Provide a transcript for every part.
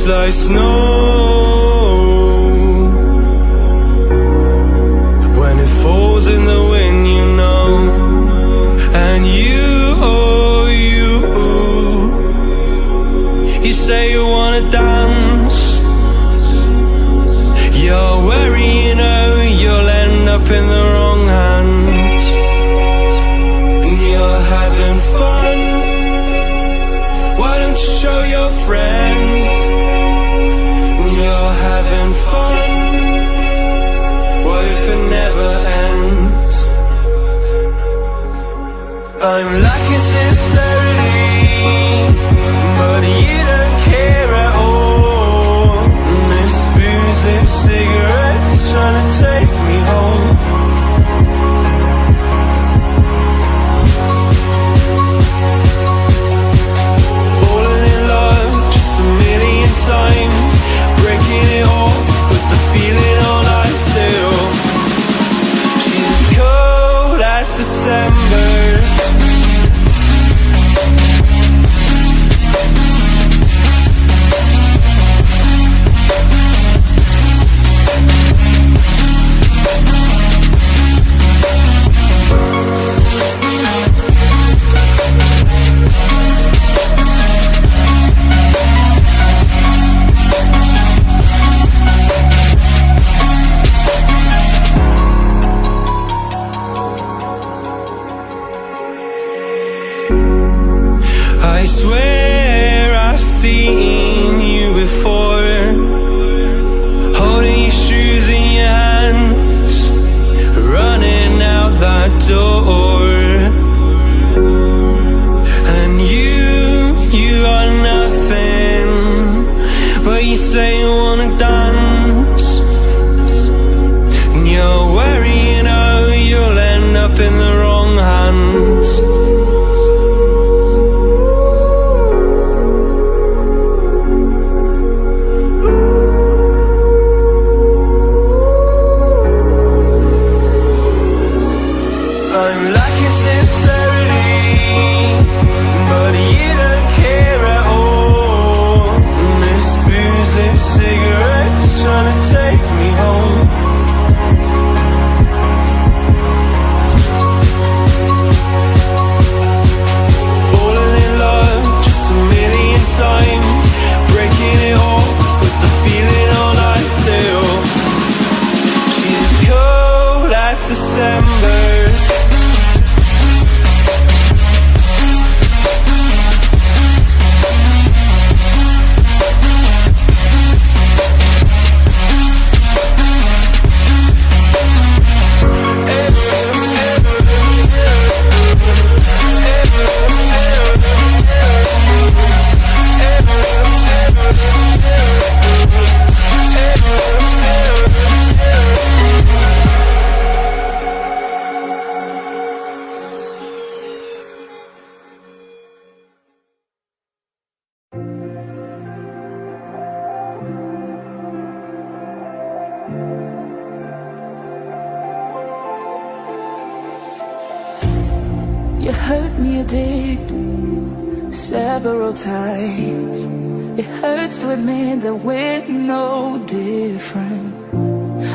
like snow. When it falls in the wind, you know. And you say you wanna dance. You're worried, you know, you'll end up in the wrong hands. And you're having fun. Why don't you show your friends? And you're having fun. What if it never ends? I'm lacking sincerity, but you don't care at all. And this booze, this cigarette's trying to take me home. Falling in love just a million times, breaking it off with the feeling on ice still. She's as cold as December. I swear I've seen you before, holding your shoes in your hands, running out that door. And you are nothing, but you say you wanna dance. And you're worried, you know, you'll end up in the wrong hands. I'm lacking sincerity, but you don't care at all. And this booze, this cigarette's trying to take me home. Falling in love just a million times, breaking it off with the feeling on ice still. She's as cold as December. You hurt me, you did, several times. It hurts to admit that we're no different.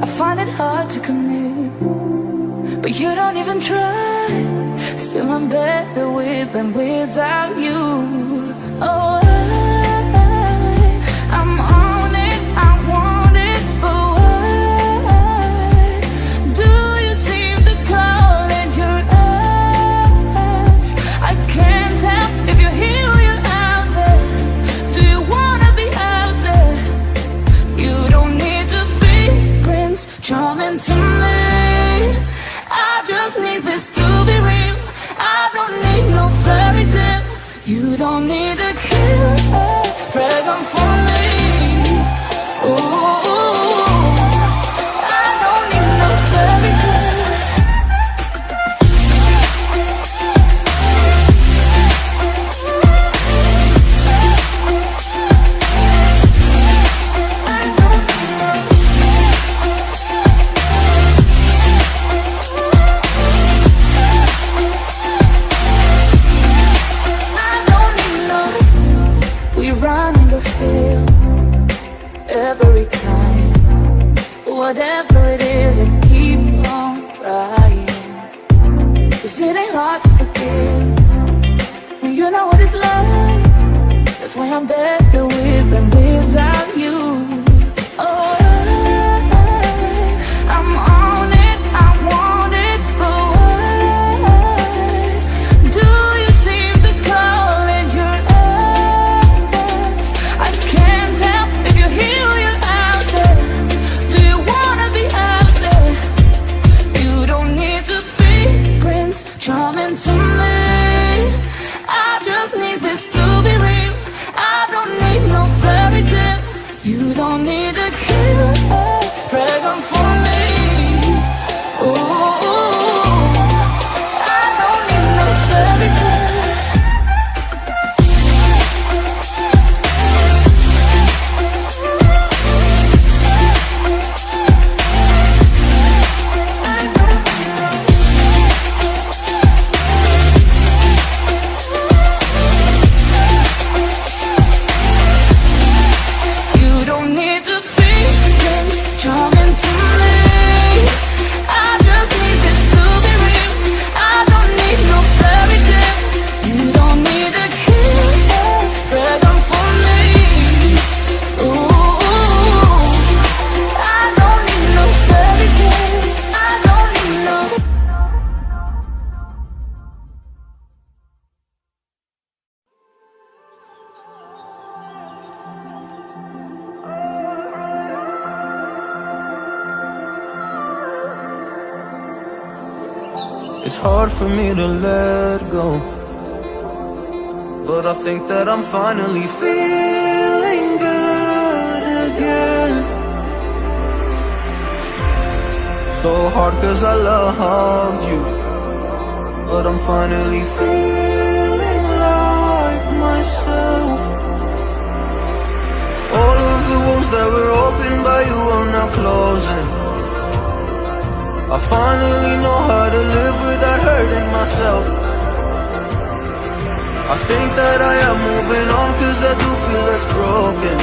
I find it hard to commit, but you don't even try. Still I'm better with than without you. Oh, I'm on it, I want it, but why do you seem to call in your eyes? I can't tell if you're here or you're out there. Do you wanna be out there? You don't need to be Prince Charming to me. I just need this to be real. I don't need no fairy tale. You don't need a killer dragon for me. Ooh, I don't need no fairy tale. I don't need no. We run and go stay. It's hard for me to let go, but I think that I'm finally feeling good again. So hard cause I loved you, but I'm finally feeling like myself. All of the wounds that were opened by you are now closing. I finally know how to live without hurting myself. I think that I am moving on cause I do feel less broken.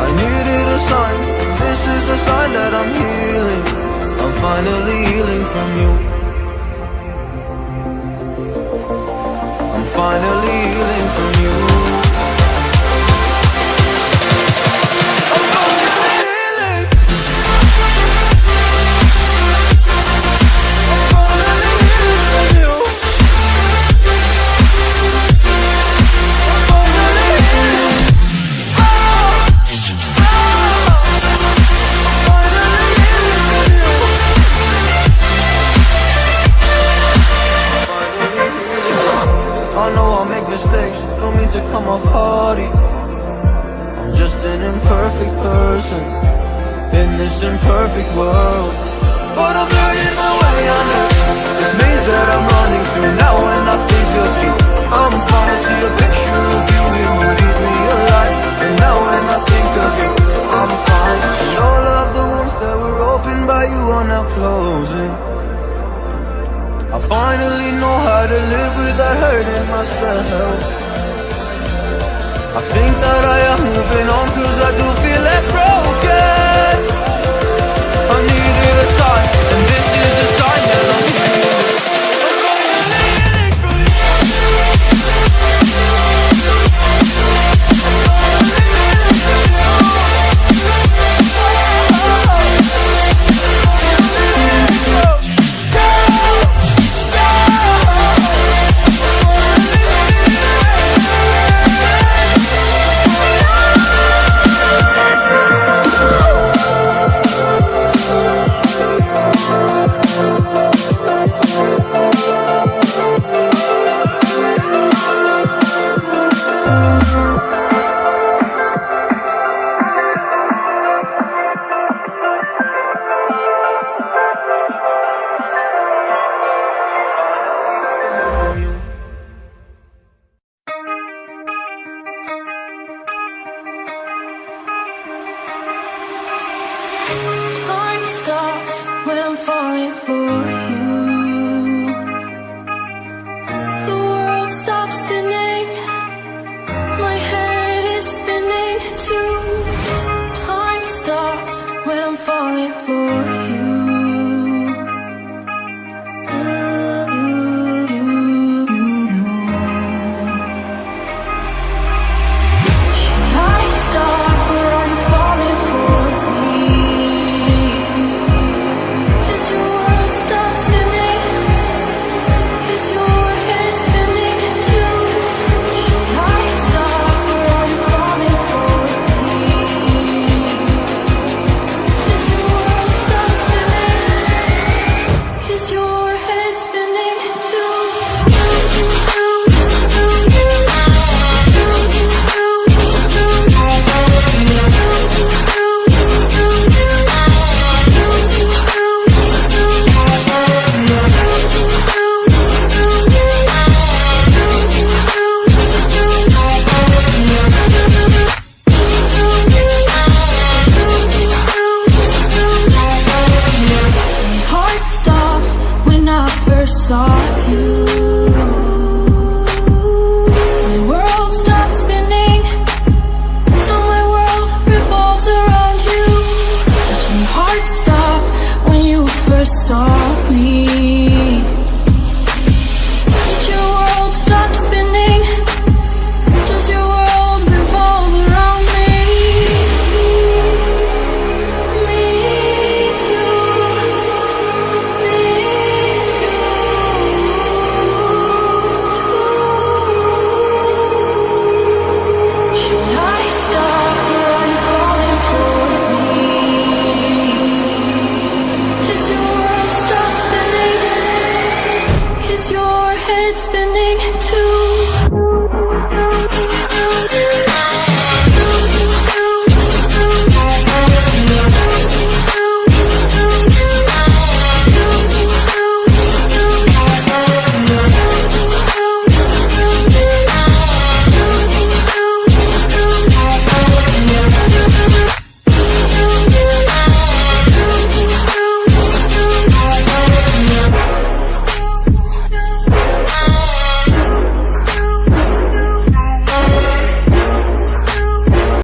I needed a sign, this is a sign that I'm healing. I'm finally healing from you. I'm finally healing from you. Mistakes, don't mean to come off hardy. I'm just an imperfect person in this imperfect world, but I'm learning my way under this maze that I'm running through. Now when I think of you, I'm trying to see a picture of you. It would eat me alive. And now when I think of you, I'm fine. And all of the wounds that were opened by you are now closing. I finally know how to live without hurting myself. I think that I am moving on cause I do feel less broken. I needed a sign, and this is a sign that I'm healing. Time stops when I'm falling for you. The world stops spinning. My head is spinning too. Time stops when I'm falling for you. Should I stop where I'm falling for me? Is your world stop spinning? Is your head spinning too? Should I stop where I'm falling for me? Is your world stop everything.